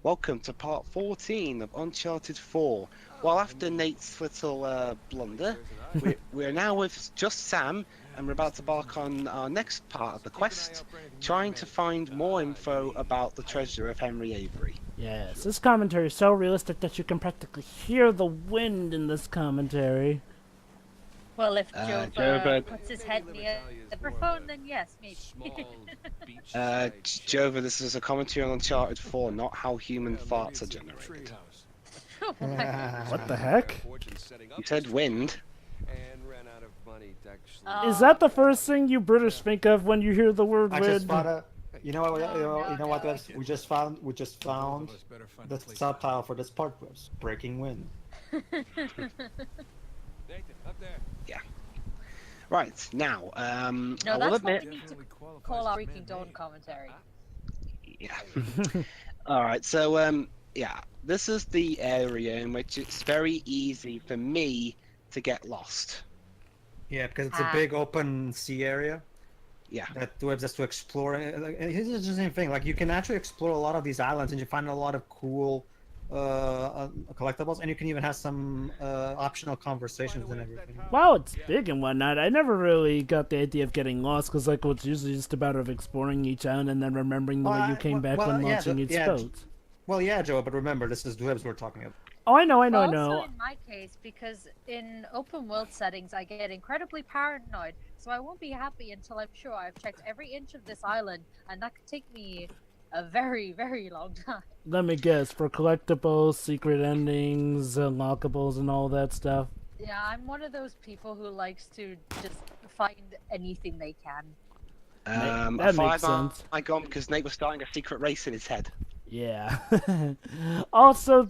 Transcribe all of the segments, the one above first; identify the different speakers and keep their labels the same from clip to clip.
Speaker 1: Welcome to part 14 of Uncharted 4. Well, after Nate's little blunder, we're now with just Sam, and we're about to embark on our next part of the quest, trying to find more info about the treasure of Henry Avery.
Speaker 2: Yes, this commentary is so realistic that you can practically hear the wind in this commentary.
Speaker 3: Well, if
Speaker 1: Jova
Speaker 3: puts his head near the microphone, then yes, maybe.
Speaker 1: Jova, this is a commentary on Uncharted 4, not how human farts are generated.
Speaker 2: What the heck?
Speaker 1: You said wind.
Speaker 2: Is that the first thing you British think of when you hear the word
Speaker 4: I
Speaker 2: wind?
Speaker 4: just found a, you know what? Guys? We just found the subtitle for this part was "Breaking Wind."
Speaker 1: Yeah. Right now,
Speaker 3: No,
Speaker 1: I will
Speaker 3: that's
Speaker 1: admit.
Speaker 3: what we need to call our Freaking Dawn commentary.
Speaker 1: Yeah. All right. So yeah, this is the area in which it's very easy for me to get lost.
Speaker 4: Yeah, because it's a big open sea area.
Speaker 1: Yeah.
Speaker 4: That Dwibs has to explore. And here's the same thing. Like you can actually explore a lot of these islands, and you find a lot of cool collectibles, and you can even have some optional conversations and everything.
Speaker 2: Wow, it's big and whatnot. I never really got the idea of getting lost, because like it's usually just about of exploring each island and then remembering the way you came back when launching each boat.
Speaker 4: Well, yeah, Joe, but remember, this is Dwibs we're talking about.
Speaker 2: Oh, I know.
Speaker 3: Also, in my case, because in open world settings, I get incredibly paranoid, so I won't be happy until I'm sure I've checked every inch of this island, and that could take me a very, very long time.
Speaker 2: Let me guess, for collectibles, secret endings, unlockables, and all that stuff.
Speaker 3: Yeah, I'm one of those people who likes to just find anything they can.
Speaker 2: That makes sense.
Speaker 1: I got because Nate was starting a secret race in his head.
Speaker 2: Yeah. also,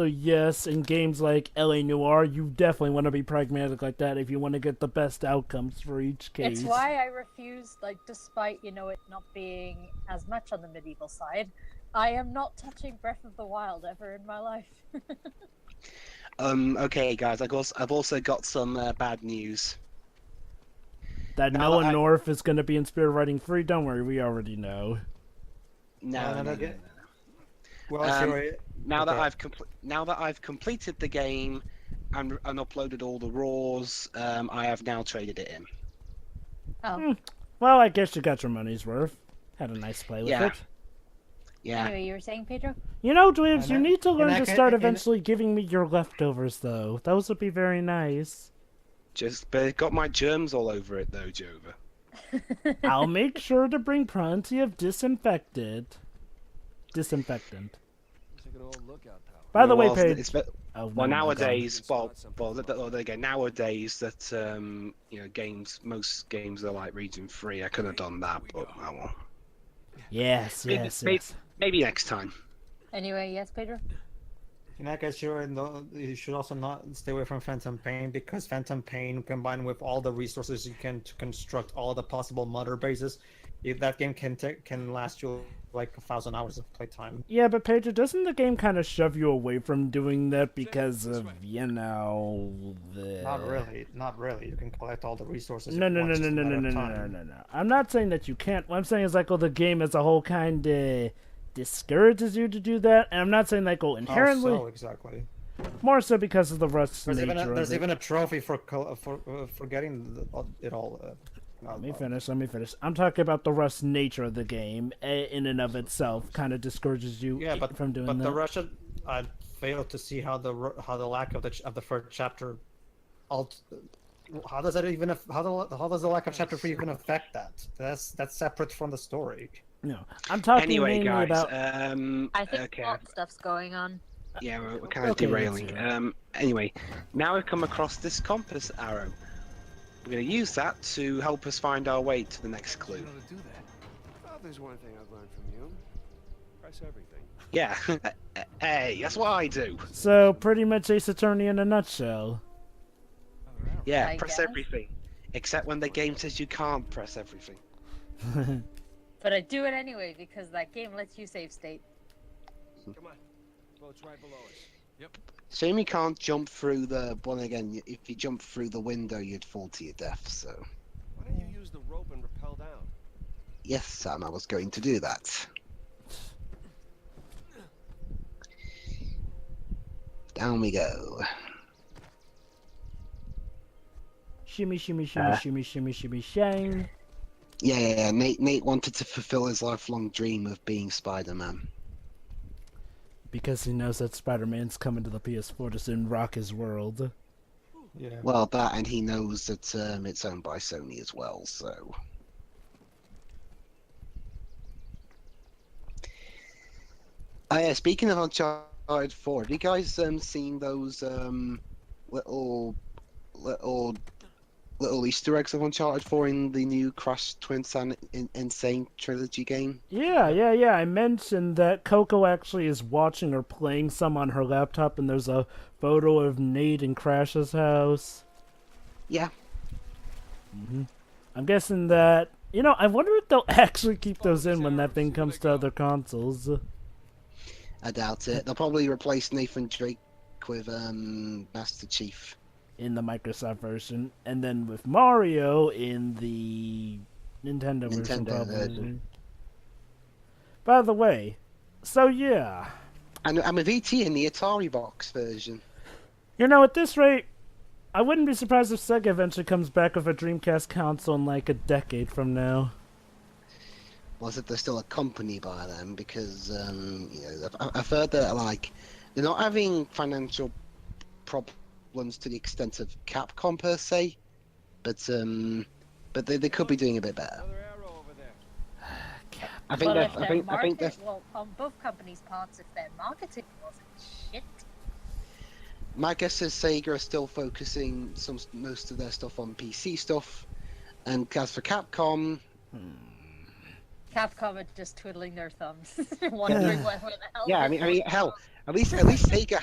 Speaker 2: yes, in games like LA Noire, you definitely want to be pragmatic like that if you want to get the best outcomes for each case.
Speaker 3: It's why I refuse, like, despite, it not being as much on the medieval side, I am not touching Breath of the Wild ever in my life.
Speaker 1: Okay, guys, I've also got some bad news.
Speaker 2: That Noah North is going to be in Spirit Riding 3, don't worry, we already know.
Speaker 1: No.
Speaker 4: Well,
Speaker 1: now that I've completed the game and uploaded all the raws, I have now traded it in.
Speaker 3: Oh.
Speaker 2: Well, I guess you got your money's worth. Had a nice play with it.
Speaker 1: Yeah.
Speaker 3: Anyway, you were saying, Pedro?
Speaker 2: You know, Dwibs, you need to learn to start eventually giving me your leftovers, though. Those would be very nice.
Speaker 1: But it got my germs all over it, though, Jova.
Speaker 2: I'll make sure to bring plenty of disinfectant. By the way, Paige.
Speaker 1: Nowadays, there again. Nowadays, that most games are like region 3. I could have done that, but oh well.
Speaker 2: Yes.
Speaker 1: Maybe next time.
Speaker 3: Anyway, yes, Pedro?
Speaker 4: In that case, you should also not stay away from Phantom Pain, because Phantom Pain, combined with all the resources you can to construct all the possible mother bases, that game can last you like 1,000 hours of playtime.
Speaker 2: Yeah, but Pedro, doesn't the game kind of shove you away from doing that because of,
Speaker 4: Not really. You can collect all the resources.
Speaker 2: No. I'm not saying that you can't. What I'm saying is, like, the game as a whole kind of discourages you to do that, and I'm not saying like inherently.
Speaker 4: Oh, so exactly.
Speaker 2: More so because of the rust nature.
Speaker 4: There's even a trophy for getting it all.
Speaker 2: Let me finish. I'm talking about the rust nature of the game in and of itself kind of discourages you from doing that.
Speaker 4: But the Russian, I failed to see how the lack of the first chapter. How does the lack of chapter 3 even affect that? That's separate from the story.
Speaker 2: No, I'm talking
Speaker 1: anyway,
Speaker 2: mainly
Speaker 1: guys,
Speaker 2: about.
Speaker 3: I think a lot of stuff's going on.
Speaker 1: Yeah, we're kind of derailing. Anyway, now we've come across this compass arrow. We're going to use that to help us find our way to the next clue.
Speaker 5: Well, there's one thing I've learned from you. Press everything.
Speaker 1: Yeah, hey, that's what I do.
Speaker 2: So, pretty much Ace Attorney in a nutshell.
Speaker 1: Yeah,
Speaker 3: I
Speaker 1: press
Speaker 3: guess.
Speaker 1: everything. Except when the game says you can't press everything.
Speaker 3: But I do it anyway, because that game lets you save state.
Speaker 5: Come on. Boat's right below us. Yep.
Speaker 1: Shame you can't jump through the... Well, again, if you jump through the window, you'd fall to your death, so...
Speaker 5: Why don't you use the rope and rappel down?
Speaker 1: Yes, Sam, I was going to do that. down we go.
Speaker 2: Shimmy, shimmy, shimmy, shimmy, shimmy, shimmy, shang.
Speaker 1: Yeah. Nate wanted to fulfill his lifelong dream of being Spider-Man.
Speaker 2: Because he knows that Spider-Man's coming to the PS4 to soon rock his world.
Speaker 4: Yeah.
Speaker 1: Well, that, and he knows that it's owned by Sony as well, so... Oh yeah, speaking of Uncharted 4, have you guys seen those little Easter eggs of Uncharted 4 in the new Crash Twins and Insane trilogy game?
Speaker 2: Yeah. I mentioned that Coco actually is watching or playing some on her laptop, and there's a photo of Nate in Crash's house.
Speaker 1: Yeah.
Speaker 2: I'm guessing that, I wonder if they'll actually keep those in when that thing comes to other consoles.
Speaker 1: I doubt it. They'll probably replace Nathan Drake with Master Chief.
Speaker 2: In the Microsoft version, and then with Mario in the Nintendo version, probably.
Speaker 1: version.
Speaker 2: By the way, so yeah.
Speaker 1: And with E.T. in the Atari box version.
Speaker 2: At this rate, I wouldn't be surprised if Sega eventually comes back with a Dreamcast console in like a decade from now.
Speaker 1: Was it they're still a company by then? Because I've heard that they're not having financial problems to the extent of Capcom per se, but they could be doing a bit better. I think they're
Speaker 3: well, on both companies' parts, if their marketing wasn't shit.
Speaker 1: My guess is Sega are still focusing most of their stuff on PC stuff, and as for Capcom,
Speaker 3: Capcom are just twiddling their thumbs, wondering where the hell.
Speaker 1: yeah, I mean, hell, at least Sega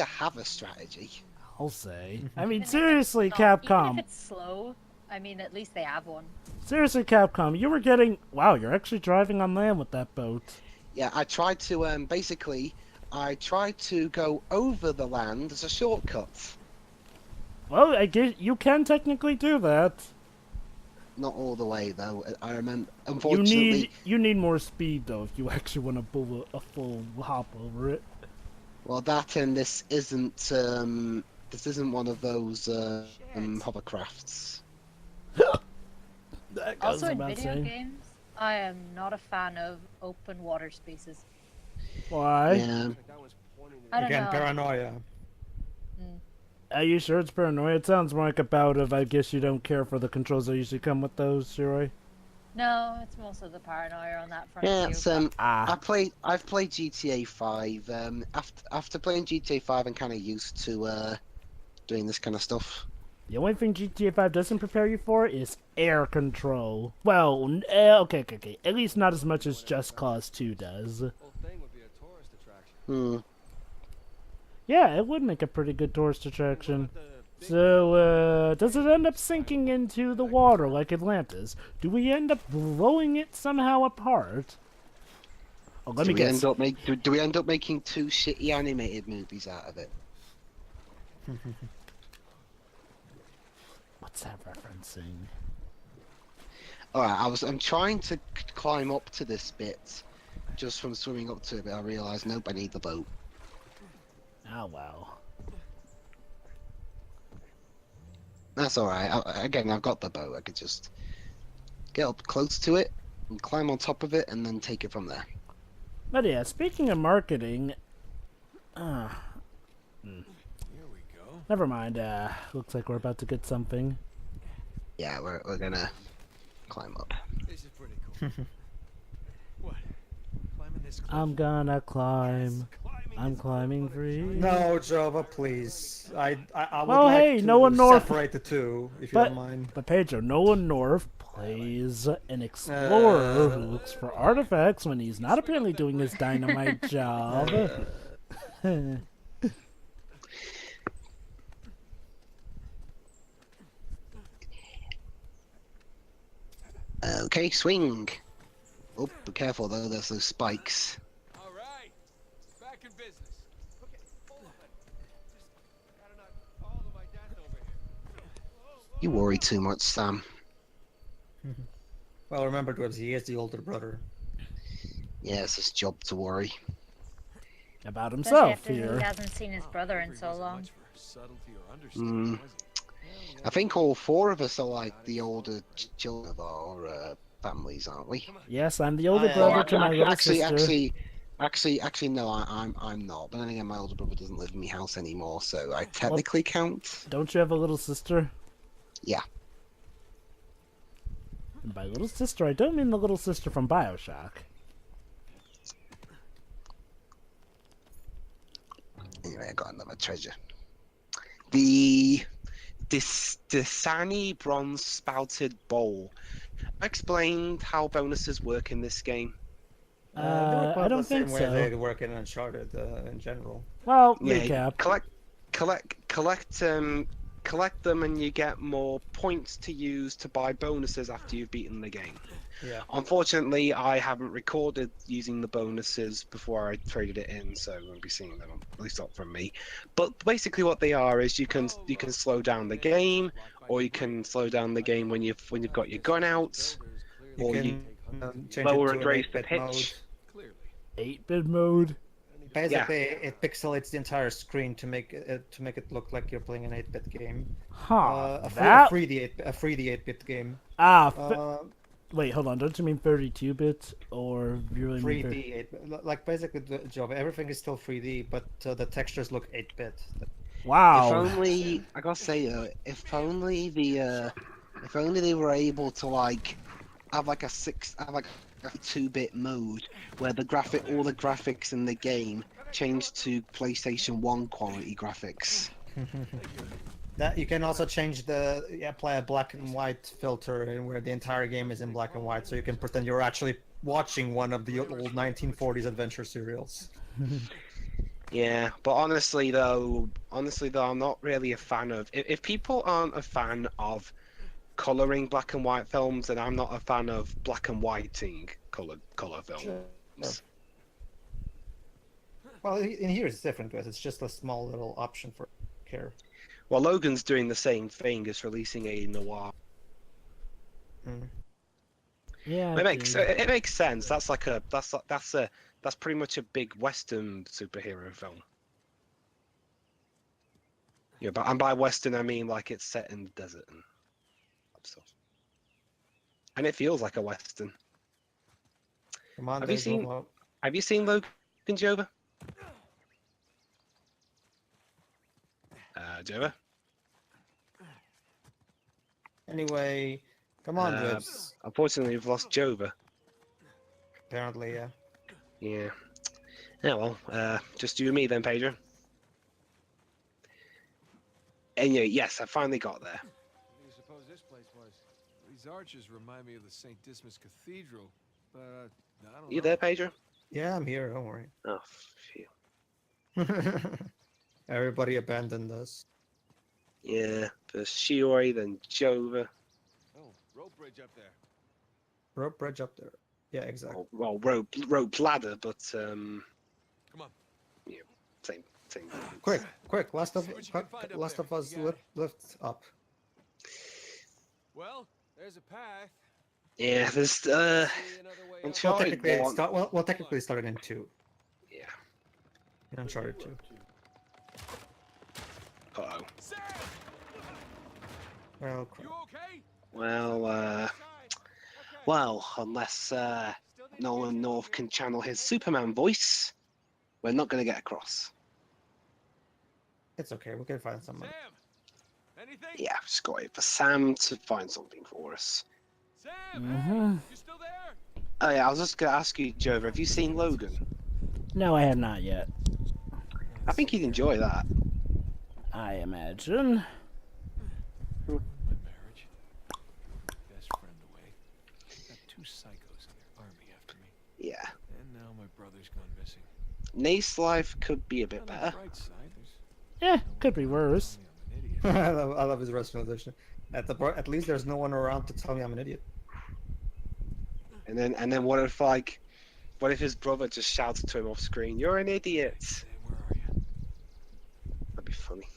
Speaker 1: have a strategy.
Speaker 2: I'll say.
Speaker 3: Even
Speaker 2: I mean,
Speaker 3: if
Speaker 2: seriously,
Speaker 3: it's not-
Speaker 2: Capcom.
Speaker 3: Even if it's slow, I mean, at least they have one.
Speaker 2: Seriously, Capcom, you were getting... Wow, you're actually driving on land with that boat.
Speaker 1: Yeah, I tried to I tried to go over the land as a shortcut.
Speaker 2: Well, I guess you can technically do that.
Speaker 1: Not all the way though. I remember, unfortunately.
Speaker 2: You need more speed though if you actually want to pull a full hop over it.
Speaker 1: Well, that and this isn't one of those hovercrafts.
Speaker 2: That goes
Speaker 3: Also, in
Speaker 2: without
Speaker 3: video
Speaker 2: saying.
Speaker 3: games, I am not a fan of open water spaces.
Speaker 2: Why?
Speaker 1: Yeah.
Speaker 3: I don't
Speaker 4: Again,
Speaker 3: know.
Speaker 4: paranoia.
Speaker 2: Are you sure it's paranoia? It sounds more like a bout of I guess you don't care for the controls that usually come with those, Shiroi.
Speaker 3: No, it's mostly the paranoia on that front.
Speaker 1: Yeah,
Speaker 3: too,
Speaker 1: it's
Speaker 3: but-
Speaker 1: I've played GTA 5. After playing GTA 5, I'm kind of used to doing this kind of stuff.
Speaker 2: The only thing GTA 5 doesn't prepare you for is air control. Well, okay. At least not as much as Just Cause 2 does. Yeah, it would make a pretty good tourist attraction. So, does it end up sinking into the water like Atlantis? Do we end up blowing it somehow apart? Oh, let me guess.
Speaker 1: Do we end up making two shitty animated movies out of it?
Speaker 2: What's that referencing?
Speaker 1: Alright, I'm trying to climb up to this bit. Just from swimming up to it, but I realised, nope, I need the boat.
Speaker 2: Oh, well.
Speaker 1: That's alright. Again, I've got the boat. I could just get up close to it and climb on top of it and then take it from there.
Speaker 2: But yeah, speaking of marketing...
Speaker 5: Here we go.
Speaker 2: Never mind, looks like we're about to get something.
Speaker 1: Yeah, we're gonna climb up.
Speaker 5: This is pretty cool. What? Climbing this cliff?
Speaker 2: I'm gonna climb.
Speaker 5: Climbing
Speaker 2: I'm
Speaker 5: is
Speaker 2: climbing
Speaker 5: fun.
Speaker 2: free.
Speaker 4: No, Jova, please. I would
Speaker 2: Well,
Speaker 4: like
Speaker 2: hey,
Speaker 4: to
Speaker 2: Noah North-
Speaker 4: separate the two, if you
Speaker 2: But-
Speaker 4: don't mind.
Speaker 2: But Pedro, Noah North plays an explorer who looks for artifacts when he's not apparently doing his dynamite job.
Speaker 1: Okay, swing. Oh, be careful though. There's those spikes.
Speaker 5: All right, back in business. Okay, hold on. Just gotta not fall to my death over here.
Speaker 1: You worry too much, Sam.
Speaker 4: Well, remember, Dwibs, he is the older brother.
Speaker 1: Yeah, it's his job to worry.
Speaker 2: about
Speaker 3: Especially
Speaker 2: himself
Speaker 3: after
Speaker 2: here.
Speaker 3: he hasn't seen his brother in so long.
Speaker 1: I think all four of us are like the older children of our families, aren't we?
Speaker 2: Yes, I'm the older
Speaker 4: I am.
Speaker 2: brother to my little
Speaker 1: Actually,
Speaker 2: sister.
Speaker 1: actually, no, I'm not. But then again, my older brother doesn't live in my house anymore, so I technically count.
Speaker 2: Don't you have a little sister?
Speaker 1: Yeah.
Speaker 2: And by little sister, I don't mean the little sister from BioShock.
Speaker 1: Anyway, I got another treasure. The Dasani bronze spouted bowl. I explained how bonuses work in this game.
Speaker 4: They work
Speaker 2: I
Speaker 4: about
Speaker 2: don't
Speaker 4: the same
Speaker 2: think
Speaker 4: way
Speaker 2: so.
Speaker 4: they work in Uncharted in general.
Speaker 2: Well,
Speaker 1: Yeah,
Speaker 2: recap.
Speaker 1: collect them, and you get more points to use to buy bonuses after you've beaten the game.
Speaker 4: Yeah.
Speaker 1: Unfortunately, I haven't recorded using the bonuses before I traded it in, so I won't be seeing them, at least not from me. But basically, what they are is you can slow down the game, or you can slow down the game when you've got your gun out, or you
Speaker 4: Change
Speaker 1: lower
Speaker 4: it
Speaker 1: and
Speaker 4: to an
Speaker 1: raise the
Speaker 4: 8-bit mode.
Speaker 1: pitch.
Speaker 2: 8-bit mode.
Speaker 4: Basically, it pixelates the entire screen to make it look like you're playing an 8-bit game.
Speaker 2: Huh.
Speaker 4: A
Speaker 2: that?
Speaker 4: free the 8-bit game.
Speaker 2: Wait, hold on. Don't you mean 32-bit, or you really mean
Speaker 4: 3D 8-bit. Like basically the job, everything is still 3D, but the textures look 8-bit.
Speaker 2: Wow.
Speaker 1: If only I gotta say, if only they were able to have like a 2-bit mode where all the graphics in the game changed to PlayStation 1 quality graphics.
Speaker 4: That you can also change apply a black and white filter in where the entire game is in black and white, so you can pretend you're actually watching one of the old 1940s adventure serials.
Speaker 1: Yeah, but honestly though, I'm not really a fan of. If people aren't a fan of coloring black and white films, then I'm not a fan of black and whiting color films.
Speaker 4: Sure. Well, in here it's different because it's just a small little option for care.
Speaker 1: Well, Logan's doing the same thing as releasing a noir.
Speaker 2: Yeah.
Speaker 1: It makes sense. That's pretty much a big Western superhero film. Yeah, and by Western I mean like it's set in the desert and stuff. And it feels like a Western.
Speaker 4: Come on,
Speaker 1: Have you seen Logan Jova? Jova?
Speaker 4: Anyway, come on, Dwibs.
Speaker 1: Unfortunately, we've lost Jova.
Speaker 4: Apparently, yeah.
Speaker 1: Yeah. Yeah, well, just you and me then, Pedro. And yeah, yes, I finally got there.
Speaker 5: What do you suppose this place was? These arches remind me of the St. Dismas Cathedral, but I don't know.
Speaker 1: You there, Pedro?
Speaker 4: Yeah, I'm here. Don't worry.
Speaker 1: Oh, phew.
Speaker 4: Everybody abandoned us.
Speaker 1: Yeah, first Shiori, then Jova.
Speaker 5: Oh, rope bridge up there.
Speaker 4: Rope bridge up there. Yeah, exactly.
Speaker 1: Well, rope ladder, but
Speaker 5: Come on.
Speaker 1: yeah, same.
Speaker 4: Quick! Last of
Speaker 5: See what you can find up there.
Speaker 4: us
Speaker 5: You got it?
Speaker 4: lift up.
Speaker 5: Well, there's a path.
Speaker 1: Yeah, there's
Speaker 5: See another way up.
Speaker 1: Uncharted one.
Speaker 4: Technically it started in 2.
Speaker 1: Yeah.
Speaker 4: In Uncharted 2.
Speaker 1: Uh-oh.
Speaker 5: Sam,
Speaker 4: Well, crap.
Speaker 5: you okay?
Speaker 1: Well,
Speaker 5: Okay.
Speaker 1: unless
Speaker 5: Still need
Speaker 1: Nolan
Speaker 5: attention
Speaker 1: North
Speaker 5: over
Speaker 1: can
Speaker 5: here.
Speaker 1: channel his Superman voice, we're not going to get across.
Speaker 4: It's okay. We can find someone.
Speaker 5: Sam, anything?
Speaker 1: Yeah, I've just got to wait for Sam to find something for us.
Speaker 5: Sam,
Speaker 2: Mhm.
Speaker 5: you still there?
Speaker 1: Oh yeah, I was just going to ask you, Jova, have you seen Logan?
Speaker 2: No, I have not yet.
Speaker 1: I think you'd enjoy that.
Speaker 2: I imagine.
Speaker 5: My marriage. Best friend away. Got 2 psychos in their army after me.
Speaker 1: Yeah.
Speaker 5: And now my brother's gone missing.
Speaker 1: Nate's life could be a bit
Speaker 5: On the
Speaker 1: better.
Speaker 5: bright side, there's
Speaker 2: Yeah,
Speaker 5: no
Speaker 2: could be
Speaker 5: one
Speaker 2: worse.
Speaker 5: telling me I'm an idiot.
Speaker 4: I love his rationalization. At least there's no one around to tell me I'm an idiot.
Speaker 1: And then what if his brother just shouted to him off screen, "You're an idiot"?
Speaker 5: Sam, where are you?
Speaker 1: That'd be funny.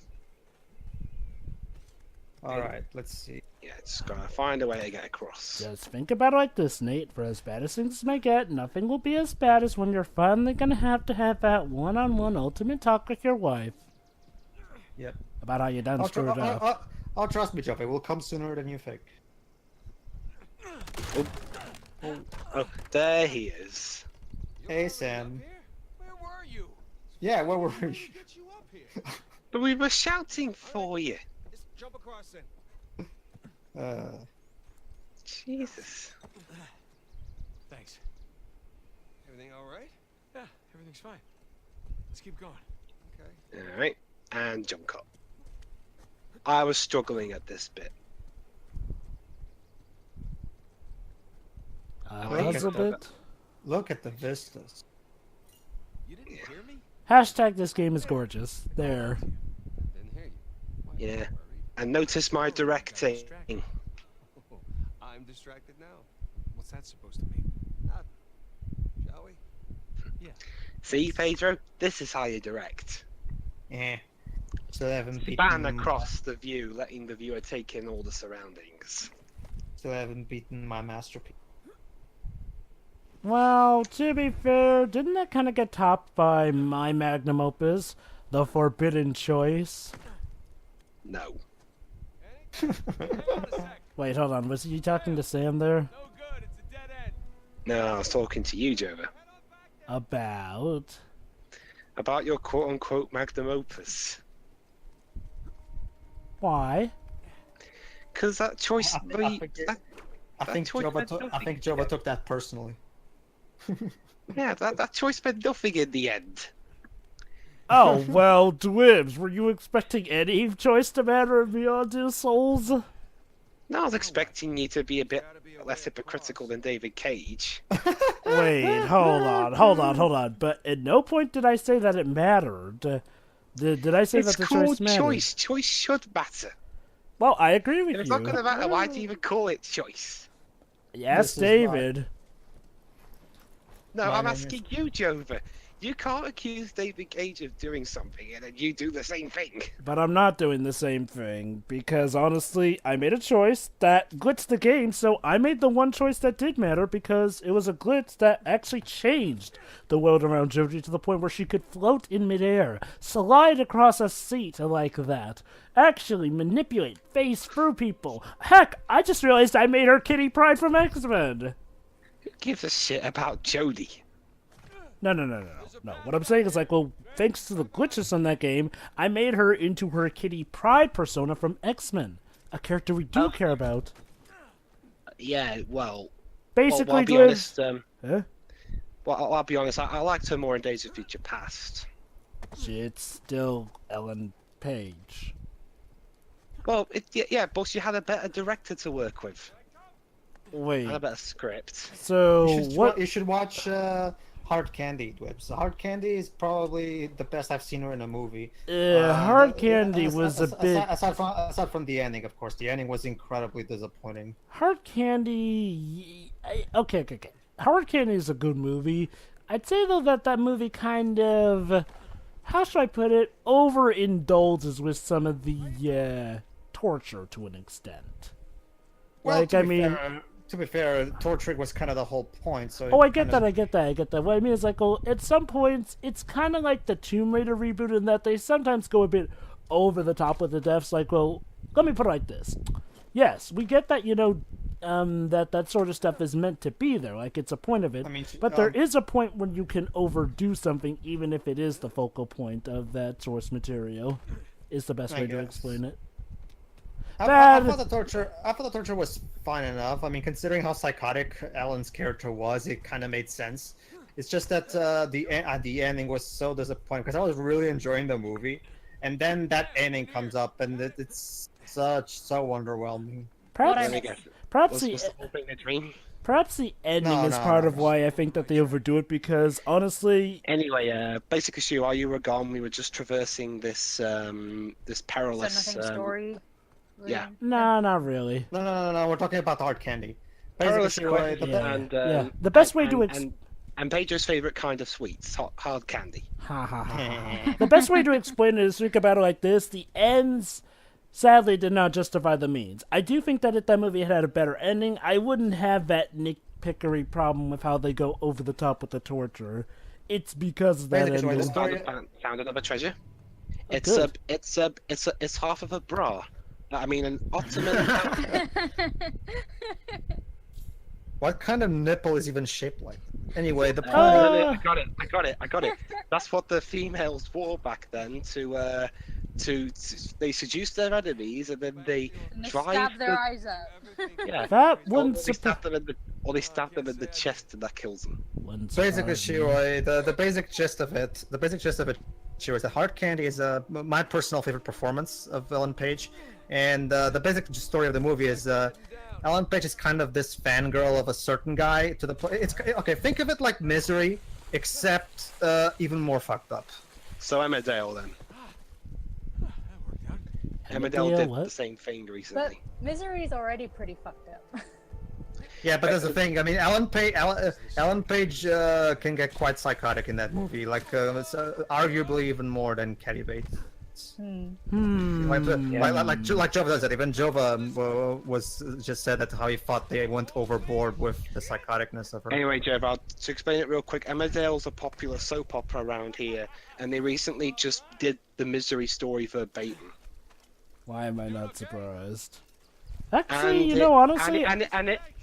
Speaker 4: All right, let's see.
Speaker 1: Yeah, just gotta find a way to get across.
Speaker 2: Just think about it like this, Nate. For as bad as things may get, nothing will be as bad as when you're finally gonna have that one-on-one ultimate talk with your wife
Speaker 4: Yep.
Speaker 2: about how you done screwed up.
Speaker 4: I'll trust me, Jeff. It will come sooner than you think.
Speaker 1: Oh, there he is.
Speaker 4: Hey, Sam.
Speaker 5: Where were you?
Speaker 4: Yeah, where were
Speaker 5: How
Speaker 4: you?
Speaker 5: did we get you up here?
Speaker 1: But we were shouting for you.
Speaker 5: Just jump across then.
Speaker 1: Jesus.
Speaker 5: Thanks. Everything all right? Yeah, everything's fine. Let's keep going. Okay.
Speaker 1: Alright, and jump cut. I was struggling at this bit.
Speaker 2: Was a bit.
Speaker 4: Look at the vistas.
Speaker 5: You didn't hear me?
Speaker 2: Hashtag this game is gorgeous. There.
Speaker 5: Didn't hear you. Why,
Speaker 1: Yeah.
Speaker 5: don't worry.
Speaker 1: And notice my directing.
Speaker 5: I'm distracted now. What's that supposed to mean? Not. Shall we? Yeah.
Speaker 1: See, Pedro? This is how you direct.
Speaker 4: Eh. Still haven't
Speaker 1: Span
Speaker 4: beaten.
Speaker 1: across the view, letting the viewer take in all the surroundings.
Speaker 4: Still haven't beaten my masterpiece.
Speaker 2: Well, to be fair, didn't that kind of get topped by my magnum opus, The Forbidden Choice?
Speaker 1: No.
Speaker 5: Hang on a sec.
Speaker 2: Wait, hold on. Was he talking to Sam there?
Speaker 5: No good. It's a dead end.
Speaker 1: No, I was talking to you, Jova.
Speaker 5: Head on back down.
Speaker 2: About?
Speaker 1: About your quote-unquote magnum opus.
Speaker 2: Why?
Speaker 1: Because that choice...
Speaker 4: I think
Speaker 1: choice
Speaker 4: Jova
Speaker 1: meant
Speaker 4: took. I
Speaker 1: nothing.
Speaker 4: think Jova took that personally.
Speaker 1: that choice meant nothing in the end.
Speaker 2: Oh, well, Dwibs, were you expecting any choice to matter beyond two souls?
Speaker 1: No, I was expecting you to be a bit less hypocritical than David Cage.
Speaker 2: Wait, hold on. But at no point did I say that it mattered. Did I say
Speaker 1: It's
Speaker 2: that the choice
Speaker 1: called
Speaker 2: mattered?
Speaker 1: choice. Choice should matter.
Speaker 2: Well, I agree with
Speaker 1: If it's
Speaker 2: you.
Speaker 1: not going to matter, why do you even call it choice?
Speaker 2: Yes,
Speaker 4: This is
Speaker 2: David.
Speaker 1: No,
Speaker 4: My
Speaker 1: I'm
Speaker 4: name is-
Speaker 1: asking you, Jova. You can't accuse David Cage of doing something and then you do the same thing.
Speaker 2: But I'm not doing the same thing, because honestly, I made a choice that glitched the game, so I made the one choice that did matter because it was a glitch that actually changed the world around Joji to the point where she could float in midair, slide across a seat like that, actually manipulate, phase through people. Heck, I just realized I made her Kitty Pryde from X-Men!
Speaker 1: Who gives a shit about Jodie?
Speaker 2: No. What I'm saying is, like, well, thanks to the glitches on that game, I made her into her Kitty Pryde persona from X-Men, a character we do care about.
Speaker 1: Yeah, well,
Speaker 2: Basically,
Speaker 1: I'll be
Speaker 2: Dwibs-
Speaker 1: honest.
Speaker 2: Huh?
Speaker 1: Well, I'll be honest. I liked her more in Days of Future Past.
Speaker 2: It's still Ellen Page.
Speaker 1: Well, yeah, but you had a better director to work with
Speaker 2: Wait,
Speaker 1: and a better script.
Speaker 2: so what?
Speaker 4: You should watch Hard Candy, Dwibs. Hard Candy is probably the best I've seen her in a movie.
Speaker 2: Hard Candy was a bit.
Speaker 4: Aside from the ending, of course, the ending was incredibly disappointing.
Speaker 2: Hard Candy. Okay. Hard Candy is a good movie. I'd say though that movie kind of, how should I put it, overindulges with some of the torture to an extent.
Speaker 4: Well,
Speaker 2: to
Speaker 4: be fair, torture was kind of the whole point. So
Speaker 2: Oh, I get that. What I mean is, like, well, at some points, it's kind of like the Tomb Raider reboot in that they sometimes go a bit over the top with the deaths. Like, well, let me put it like this. Yes, we get that, that sort of stuff is meant to be there. Like, it's a point of it.
Speaker 4: I mean,
Speaker 2: but there is a point when you can overdo something, even if it is the focal point of that source material, is the best
Speaker 4: I
Speaker 2: way to
Speaker 4: guess.
Speaker 2: explain it.
Speaker 4: I thought the torture was fine enough. I mean, considering how psychotic Alan's character was, it kind of made sense. It's just that the ending was so disappointing because I was really enjoying the movie, and then that ending comes up, and it's so underwhelming.
Speaker 2: Perhaps
Speaker 1: Was the whole thing a dream?
Speaker 2: Perhaps the ending
Speaker 4: No,
Speaker 2: is
Speaker 4: no,
Speaker 2: part
Speaker 4: no.
Speaker 2: of why I think that they overdo it, because honestly,
Speaker 1: Anyway, basic issue. While you were gone, we were just traversing this this
Speaker 3: So
Speaker 1: perilous.
Speaker 3: nothing story.
Speaker 1: yeah.
Speaker 2: nah, not really.
Speaker 4: No. We're talking about the Hard Candy.
Speaker 1: Perilous
Speaker 4: Basically,
Speaker 1: quest
Speaker 4: the-
Speaker 2: Yeah.
Speaker 1: and
Speaker 2: Yeah. The best way to
Speaker 1: and Pedro's favorite kind of sweets, hard candy.
Speaker 2: Ha ha ha. The best way to explain it is think about it like this: the ends sadly did not justify the means. I do think that if that movie had had a better ending, I wouldn't have that nitpickery problem with how they go over the top with the torture. It's because of that
Speaker 4: Basically,
Speaker 2: ending.
Speaker 4: the story-
Speaker 1: Found another treasure.
Speaker 2: Oh,
Speaker 1: It's
Speaker 2: good.
Speaker 1: it's half of a bra. I mean, an Ottoman.
Speaker 4: What kind of nipple is even shaped like? Anyway, the point.
Speaker 1: I got it. That's what the females wore back then to they seduce their enemies and then they
Speaker 3: And they
Speaker 1: drive
Speaker 3: stab their
Speaker 1: the-
Speaker 3: eyes out.
Speaker 1: Yeah.
Speaker 2: That
Speaker 1: Or
Speaker 2: wouldn't
Speaker 1: they
Speaker 2: surprise.
Speaker 1: they stab them in the chest and that kills them.
Speaker 4: Basically, Shiroi, the basic gist of it, Shiroi, the Hard Candy is my personal favorite performance of Ellen Page, and the basic story of the movie is Ellen Page is kind of this fangirl of a certain guy to the point. It's okay. Think of it like Misery, except even more fucked up.
Speaker 1: So Emmerdale then.
Speaker 5: That worked out.
Speaker 1: Emmerdale did
Speaker 2: what?
Speaker 1: the same thing
Speaker 3: But
Speaker 1: recently.
Speaker 3: Misery's already pretty fucked up.
Speaker 4: Yeah, but that's the thing. I mean, Ellen Page can get quite psychotic in that movie, like arguably even more than Kathy Bates. Like Jova does it. Even Jova was just said that how he thought they went overboard with the psychoticness of her.
Speaker 1: Anyway, Jeff, to explain it real quick, Emmerdale's a popular soap opera around here, and they recently just did the Misery story verbatim.
Speaker 2: Why am I not surprised? Actually,
Speaker 1: And
Speaker 2: you
Speaker 1: it-
Speaker 2: know, honestly,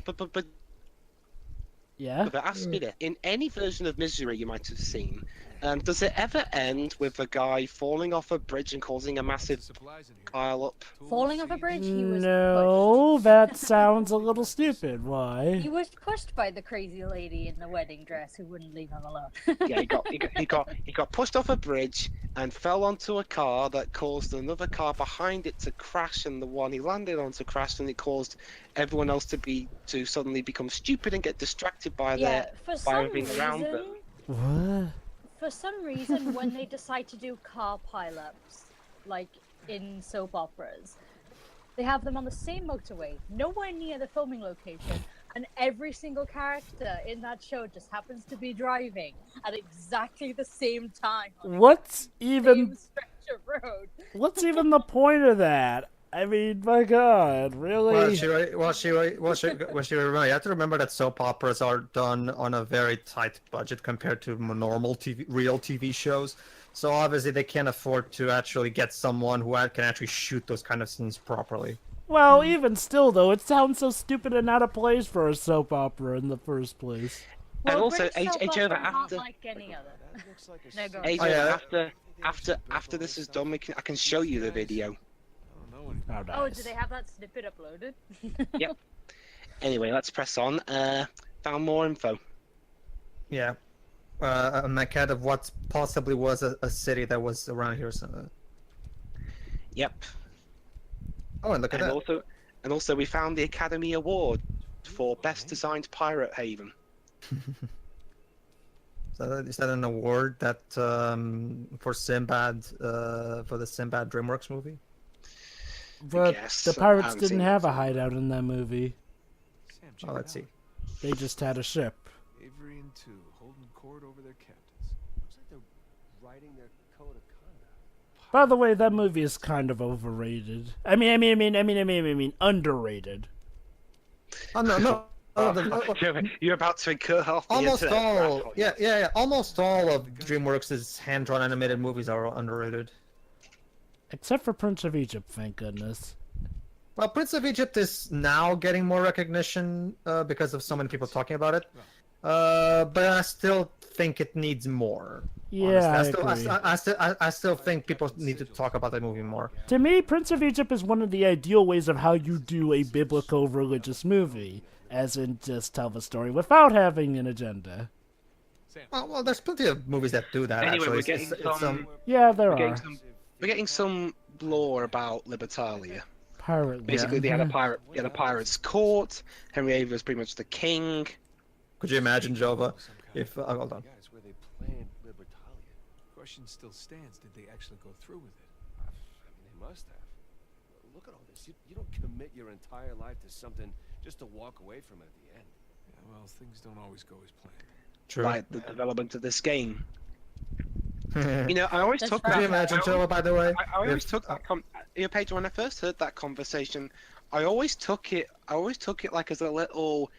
Speaker 1: but
Speaker 2: yeah.
Speaker 1: ask me this: in any version of Misery you might have seen, does it ever end with a guy falling off a bridge and causing a massive
Speaker 5: Supplies in here.
Speaker 1: pile up?
Speaker 3: Falling off a bridge, he was
Speaker 2: No, that sounds a little stupid.
Speaker 3: pushed.
Speaker 2: Why?
Speaker 3: He was pushed by the crazy lady in the wedding dress who wouldn't leave him alone.
Speaker 1: Yeah, he got pushed off a bridge and fell onto a car that caused another car behind it to crash, and the one he landed on to crash, and it caused everyone else to suddenly become stupid and get distracted by
Speaker 3: Yeah, for
Speaker 1: by
Speaker 3: some
Speaker 1: everything around them.
Speaker 3: reason,
Speaker 2: What?
Speaker 3: for some reason, when they decide to do car pileups, like in soap operas, they have them on the same motorway, nowhere near the filming location, and every single character in that show just happens to be driving at exactly the same time on
Speaker 2: What's
Speaker 3: the
Speaker 2: even
Speaker 3: same stretch of road.
Speaker 2: what's even the point of that? I mean, my God, really?
Speaker 4: Well, Shiroi, you have to remember that soap operas are done on a very tight budget compared to normal real TV shows. So obviously they can't afford to actually get someone who can actually shoot those kind of scenes properly.
Speaker 2: Well, even still, though, it sounds so stupid and out of place for a soap opera in the first place.
Speaker 1: And
Speaker 3: Well,
Speaker 1: also,
Speaker 3: British soap
Speaker 1: Jova,
Speaker 3: operas aren't
Speaker 1: after-
Speaker 3: like any other.
Speaker 5: That looks like a
Speaker 3: No, go on.
Speaker 1: Hey,
Speaker 4: Oh, yeah.
Speaker 1: after this is done, I can show you the video.
Speaker 5: I don't know anything.
Speaker 2: Oh, nice.
Speaker 3: Oh, do they have that snippet uploaded?
Speaker 1: Yep. Anyway, let's press on. Found more info.
Speaker 4: Yeah. A maquette of what possibly was a city that was around here. So...
Speaker 1: Yep.
Speaker 4: Oh, and look at
Speaker 1: And
Speaker 4: that.
Speaker 1: also we found the Academy Award for Best Designed Pirate Haven.
Speaker 4: Is that an award that for Sinbad for the Sinbad DreamWorks movie?
Speaker 2: But
Speaker 1: guess.
Speaker 2: the
Speaker 1: I
Speaker 2: pirates
Speaker 1: haven't
Speaker 2: didn't
Speaker 1: seen
Speaker 2: have
Speaker 1: it.
Speaker 2: a hideout in that movie.
Speaker 5: Sam, check
Speaker 4: Oh,
Speaker 5: it
Speaker 4: let's
Speaker 5: out.
Speaker 4: see.
Speaker 2: They just had a ship.
Speaker 5: Avery and two holding court over their captains.
Speaker 6: Looks like they're writing their code of conduct.
Speaker 2: By the way, that movie is kind of overrated. I mean, underrated.
Speaker 4: Oh no.
Speaker 1: You're about to incur half the
Speaker 4: Almost
Speaker 1: internet
Speaker 4: all,
Speaker 1: crap on
Speaker 4: yeah,
Speaker 1: you.
Speaker 4: yeah. Almost all of DreamWorks' hand-drawn animated movies are underrated.
Speaker 2: Except for Prince of Egypt, thank goodness.
Speaker 4: Well, Prince of Egypt is now getting more recognition because of so many people talking about it. But I still think it needs more.
Speaker 2: Yeah,
Speaker 4: honestly.
Speaker 2: I agree.
Speaker 4: I still think people need to talk about that movie more.
Speaker 2: To me, Prince of Egypt is one of the ideal ways of how you do a biblical religious movie, as in just tell the story without having an agenda.
Speaker 4: Well, there's plenty of movies that do that.
Speaker 1: Anyway,
Speaker 4: actually,
Speaker 1: we're getting some.
Speaker 2: Yeah, there
Speaker 1: We're
Speaker 2: are.
Speaker 1: getting some lore about Libertalia.
Speaker 2: Pirate
Speaker 1: Basically, they had a pirate's court. Henry VIII was pretty much the king.
Speaker 4: Could you imagine, Jova, if hold on.
Speaker 6: Guys, where they planned Libertalia.
Speaker 5: Question still stands. Did they actually go through with it?
Speaker 6: I mean, they must have. Look at all this. You don't commit your entire life to something just to walk away from it at the end.
Speaker 5: Yeah, well, things don't always go as planned.
Speaker 4: True.
Speaker 1: Like the development of this game. You know, I always
Speaker 3: That's
Speaker 1: took
Speaker 3: right.
Speaker 4: Could
Speaker 1: that.
Speaker 4: you imagine,
Speaker 1: I
Speaker 4: Jova, by the way?
Speaker 1: I always
Speaker 4: if-
Speaker 1: took that. Pedro, when I first heard that conversation, I always took it like as a little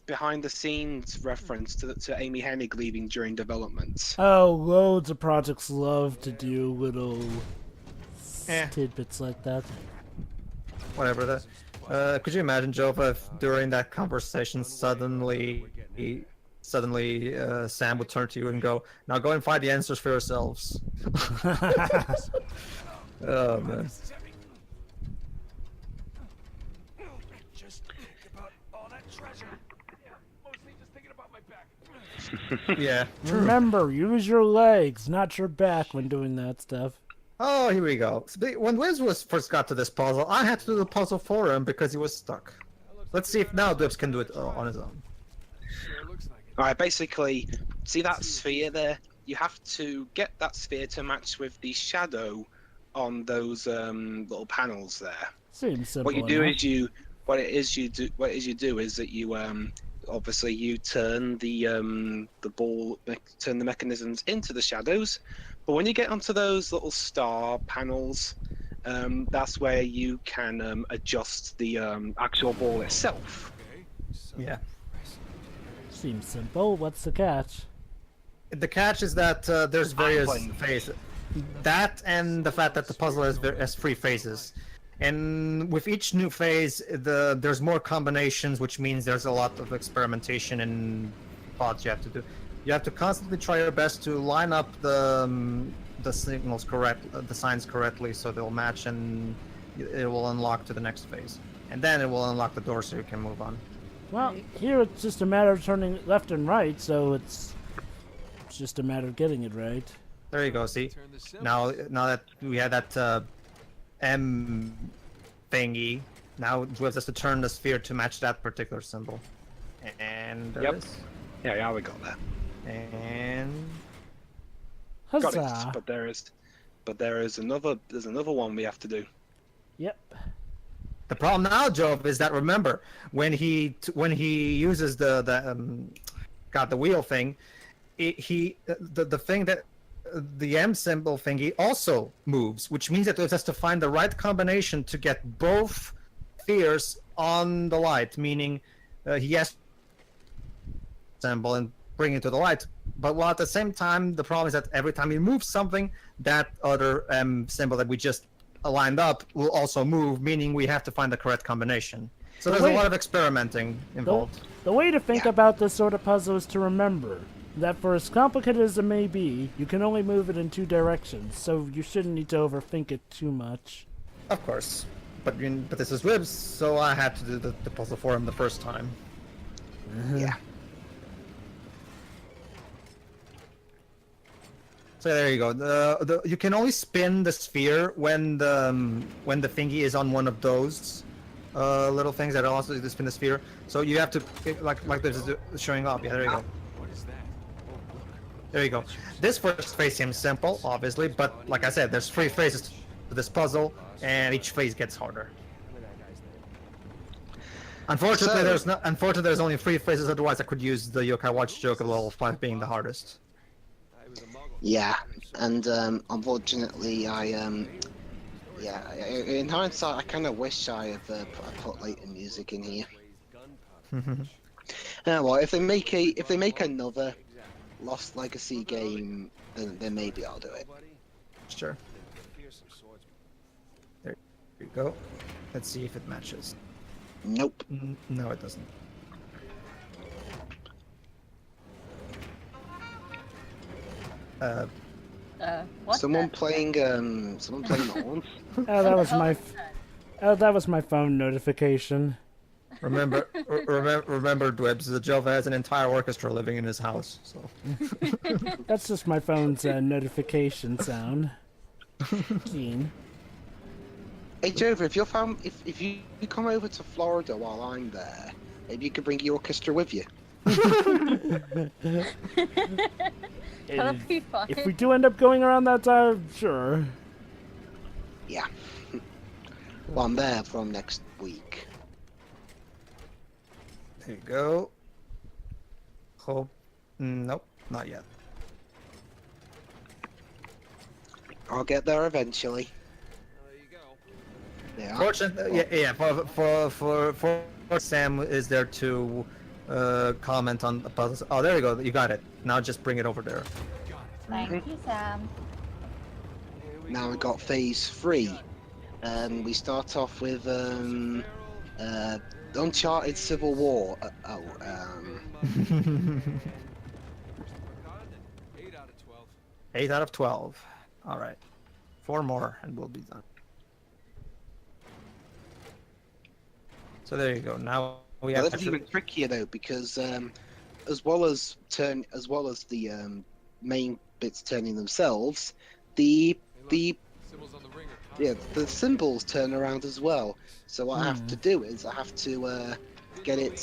Speaker 1: behind the scenes reference to Amy Hennig leaving during development.
Speaker 2: Oh, loads of projects love to do little
Speaker 4: Eh.
Speaker 2: tidbits like that.
Speaker 4: Whatever that. Could you imagine, Jova, if during that conversation suddenly Sam would turn to you and go, "Now go and find the answers for yourselves." Oh man.
Speaker 6: Just think about all that treasure. Yeah, mostly just thinking about my back.
Speaker 4: Yeah.
Speaker 2: Remember, use your legs, not your back when doing that stuff.
Speaker 4: Oh, here we go. When Wiz first got to this puzzle, I had to do the puzzle for him because he was stuck. Let's see if now Dwibs can do it on his own.
Speaker 6: Sure looks like it.
Speaker 1: All right, basically, see that sphere there? You have to get that sphere to match with the shadow on those little panels there.
Speaker 2: Seems simple.
Speaker 1: What you do
Speaker 2: enough.
Speaker 1: is you do is that you obviously you turn the turn the mechanisms into the shadows, but when you get onto those little star panels, that's where you can adjust the actual ball itself.
Speaker 6: Okay. So
Speaker 4: Yeah.
Speaker 2: Seems simple. What's the catch?
Speaker 4: The catch is that there's various
Speaker 1: Playing.
Speaker 4: phases. That and the fact that the puzzle has 3 phases. And with each new phase, there's more combinations, which means there's a lot of experimentation and thoughts you have to do. You have to constantly try your best to line up the signals the signs correctly, so they'll match, and it will unlock to the next phase. And then it will unlock the door, so you can move on.
Speaker 2: Well, here it's just a matter of turning left and right, so it's just a matter of getting it right.
Speaker 4: There you go. See,
Speaker 6: turn the symbol.
Speaker 4: now that we had that M thingy, now Dwibs has to turn the sphere to match that particular symbol. And there
Speaker 1: Yep.
Speaker 4: it is.
Speaker 1: Yeah, we got that.
Speaker 4: And
Speaker 1: Got
Speaker 2: Huzzah!
Speaker 1: it. But there is another one we have to do.
Speaker 2: Yep.
Speaker 4: the problem now, Joe, is that remember when he uses the wheel thing, the thing that the M symbol thingy also moves, which means that it has to find the right combination to get both spheres on the light, meaning he has symbol and bring it to the light. But while at the same time, the problem is that every time he moves something, that other symbol that we just lined up will also move, meaning we have to find the correct combination. So there's a lot of experimenting involved.
Speaker 2: The way to think about this sort of puzzle is to remember that for as complicated as it may be, you can only move it in 2 directions, so you shouldn't need to overthink it too much.
Speaker 4: Of course. But this is Dwibs, so I had to do the puzzle for him the first time.
Speaker 1: Yeah.
Speaker 4: So there you go. You can only spin the sphere when the thingy is on one of those little things that also spin the sphere. So you have to like this is showing up. Yeah, there you go.
Speaker 6: What is that? Oh, look.
Speaker 4: There you go. This first phase seems simple, obviously, but like I said, there's 3 phases to this puzzle, and each phase gets harder. Unfortunately, there's only 3 phases. Otherwise, I could use the Yokai Watch joke of level 5 being the hardest.
Speaker 6: I was a muggle.
Speaker 1: Yeah, and unfortunately, in hindsight, I kind of wish I had put later music in here. Well, if they make another Lost Legacy game, then maybe I'll do it.
Speaker 4: Sure. There you go. Let's see if it matches.
Speaker 1: Nope.
Speaker 4: No, it doesn't.
Speaker 3: What?
Speaker 1: Someone playing horns.
Speaker 2: Oh, that was my phone notification.
Speaker 4: Remember, remember, Dwibs, the Jova has an entire orchestra living in his house. So
Speaker 2: That's just my phone's notification sound. Gene.
Speaker 1: Hey Jova, if you come over to Florida while I'm there, maybe you could bring your orchestra with you.
Speaker 3: That'd be fun.
Speaker 2: If we do end up going around that time, sure.
Speaker 1: Yeah. Well, I'm there from next week.
Speaker 4: there you go. Hope. Nope, not yet.
Speaker 1: I'll get there eventually.
Speaker 6: There you go.
Speaker 1: Yeah.
Speaker 4: Yeah. For Sam is there to comment on the puzzles. Oh, there you go. You got it. Now just bring it over there.
Speaker 3: Thank you, Sam.
Speaker 1: Now we've got phase 3. We start off with Uncharted Civil War.
Speaker 5: 8 out of 12.
Speaker 4: 8 out of 12. All right. 4 more and we'll be done. So there you go. Now we
Speaker 1: Well,
Speaker 4: have
Speaker 1: that's
Speaker 4: to...
Speaker 1: even trickier though, because as well as the main bits turning themselves, the
Speaker 5: Symbols on the ring are
Speaker 1: yeah,
Speaker 5: constant.
Speaker 1: the symbols turn around as well. So what I have to do is I have to get it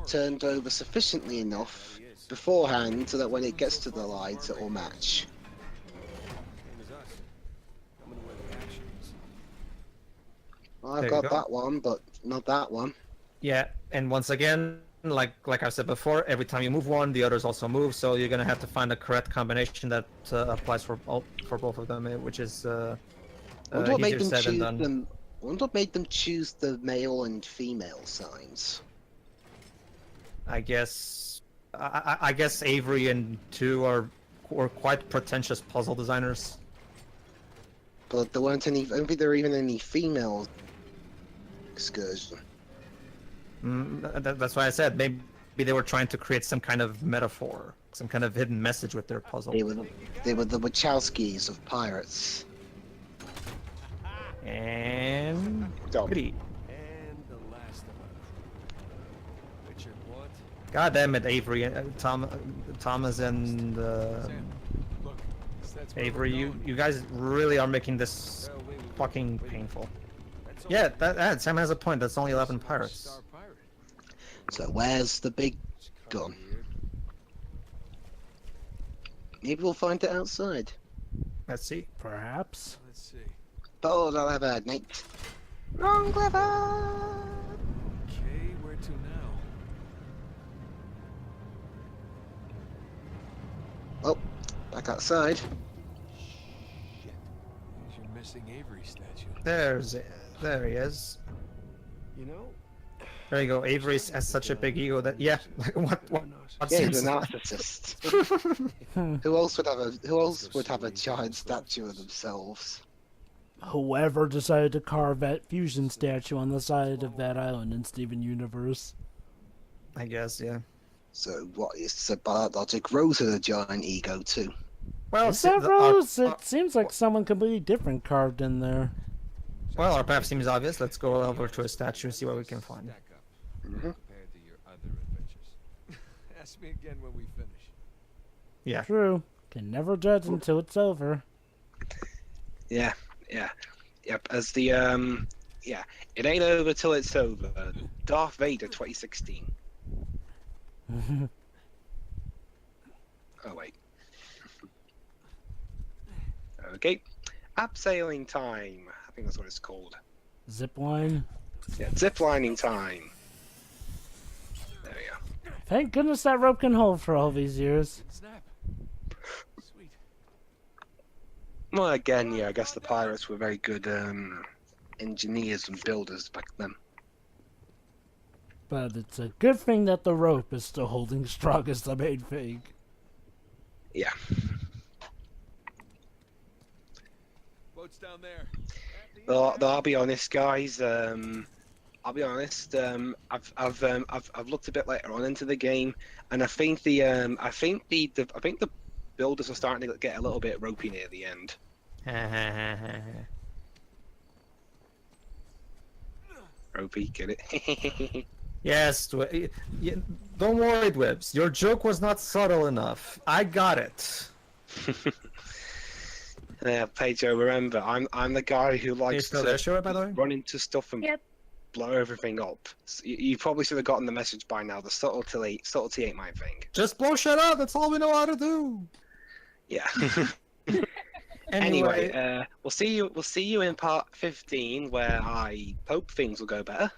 Speaker 1: turned over sufficiently enough beforehand so that when it gets to the lights, it will match.
Speaker 6: Same as us. Coming to where the action is.
Speaker 1: Well, I've
Speaker 4: There you
Speaker 1: got
Speaker 4: go.
Speaker 1: that one, but not that one.
Speaker 4: Yeah, and once again, like I said before, every time you move one, the others also move. So you're gonna have to find the correct combination that applies for both of them, which is
Speaker 1: I wonder what made
Speaker 4: easier
Speaker 1: them
Speaker 4: said than
Speaker 1: choose
Speaker 4: done.
Speaker 1: them. I wonder what made them choose the male and female signs.
Speaker 4: I guess Avery and two are quite pretentious puzzle designers.
Speaker 1: But there weren't any. I don't think there were even any female excursion.
Speaker 4: That's why I said maybe they were trying to create some kind of metaphor, some kind of hidden message with their puzzle.
Speaker 1: They were the Wachowskis of pirates.
Speaker 4: And
Speaker 1: Done.
Speaker 4: goody.
Speaker 6: And the last of our crew. Richard, what?
Speaker 4: God damn it, Avery, Thomas, and
Speaker 5: Sam, look. That's where
Speaker 4: Avery,
Speaker 5: we're going.
Speaker 4: you guys really are making this
Speaker 6: Well, wait.
Speaker 4: fucking painful.
Speaker 6: That's all
Speaker 4: Yeah,
Speaker 6: right.
Speaker 4: that Sam has a point. That's only 11 pirates.
Speaker 5: Star pirate.
Speaker 1: So where's the big
Speaker 6: It's kinda
Speaker 1: gun?
Speaker 6: weird.
Speaker 1: Maybe we'll find it outside.
Speaker 4: Let's see.
Speaker 2: Perhaps.
Speaker 5: Let's see.
Speaker 1: Oh, I'll have a night. Wrong clever.
Speaker 5: Okay, where to now?
Speaker 1: Oh, back outside.
Speaker 5: Shit. There's your missing Avery statue.
Speaker 4: There he is.
Speaker 6: You know,
Speaker 4: There you go. Avery has such a big ego that what
Speaker 1: Yeah, he's
Speaker 4: seems-
Speaker 1: a narcissist. Who else would have a giant statue of themselves?
Speaker 2: Whoever decided to carve that fusion statue on the side of that island in Steven Universe.
Speaker 4: I guess, yeah.
Speaker 1: So what is so by that logic, Rose had a giant ego too.
Speaker 4: Well,
Speaker 2: Is that Rose? It seems like someone completely different carved in there.
Speaker 4: well, our path seems obvious. Let's go over to a statue and see what we can find.
Speaker 5: Stack up
Speaker 1: Mhm.
Speaker 5: compared to your other adventures. Ask me again when we finish.
Speaker 4: Yeah.
Speaker 2: True. Can never judge until it's over.
Speaker 1: Yeah. Yep. As the yeah, it ain't over till it's over. Darth Vader 2016. Oh wait. Okay. Abseiling time. I think that's what it's called.
Speaker 2: Zipline.
Speaker 1: Yeah, ziplining time. There we go.
Speaker 2: Thank goodness that rope can hold for all these years.
Speaker 5: Snap. Sweet.
Speaker 1: Well, again, yeah, I guess the pirates were very good engineers and builders back then.
Speaker 2: But it's a good thing that the rope is still holding strong as the main thing.
Speaker 1: Yeah.
Speaker 5: Boat's down there.
Speaker 1: Though I'll be honest, guys. I'll be honest. I've looked a bit later on into the game, and I think the builders are starting to get a little bit ropey near the end. Ropey, get it?
Speaker 4: Yes, don't worry, Dwibs. Your joke was not subtle enough. I got it.
Speaker 1: Yeah, Pedro, remember, I'm the guy who
Speaker 4: Are you
Speaker 1: likes
Speaker 4: still
Speaker 1: to
Speaker 4: there, Shura, by the way?
Speaker 1: run into stuff and
Speaker 3: Yep.
Speaker 1: blow everything up. So you probably should have gotten the message by now. The subtlety ain't my thing.
Speaker 4: Just blow shit up. That's all we know how to do.
Speaker 1: Yeah.
Speaker 4: Anyway,
Speaker 1: Anyway, we'll see you in part 15 where I hope things will go better.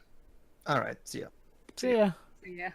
Speaker 4: all right. See ya.
Speaker 2: See ya.
Speaker 3: Yeah.